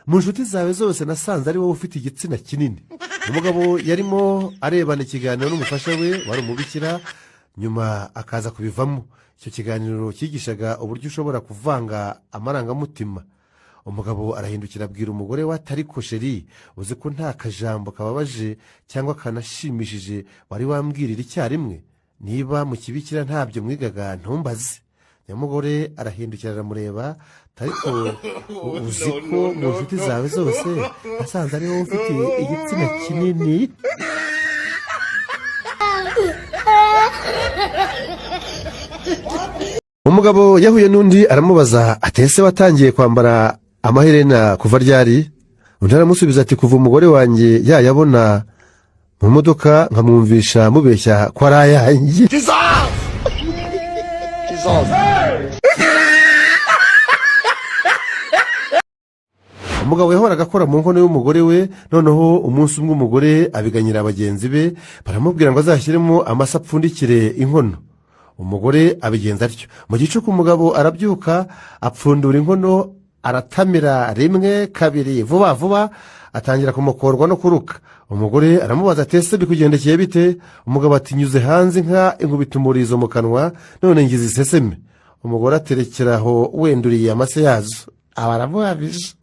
mu nshuti zawe zose nasanze ari wowe ufite igitsina kinini. Umugabo yarimo arebana ikiganiro n'umufasha we wari umubikira, nyuma akaza kubivamo. Icyo kiganiro cyigishaga uburyo ushobora kuvanga amarangamutima. Umugabo arahindukira abwira umugore we ati ariko sheri, uzi ko nta kajambo kababaje cyangwa kanashimishije wari wambwirira icyarimwe? Niba mu kibikira ntabyo mwigaga ntumbaze. Nyamugore arahindukira aramureba, ariko uzi ko mu nshuti zawe zose nasanze ari wowe ufite igitsina kinini. Umugabo yahuye n'undi aramubaza ati ese watangiye kwambara amaherena kuva ryari? Undi aramusubiza ati kuva umugore wanjye yayabona mu modoka nkamwumvisha mubeshya ko ari ayanjye. Umugabo yahoraga akora mu nkono y'umugore we, noneho umunsi umwe umugore abiganyira abagenzi be, baramubwira ngo azashyiremo amase apfundikire inkono. Umugore abigenza atyo. Mu gicuku umugabo arabyuka apfundura inkono, aratamira rimwe kabiri vuba vuba, atangira kumukorwa no kuruka. Umugore aramubaza ati ese bikugendekeye bite? Umugabo ati nyuze hanze inka inkubita umurizo mu kanwa, none ngize iseseme. Umugore aterekeraho wenduriye amase yazo. Abaramuhabije.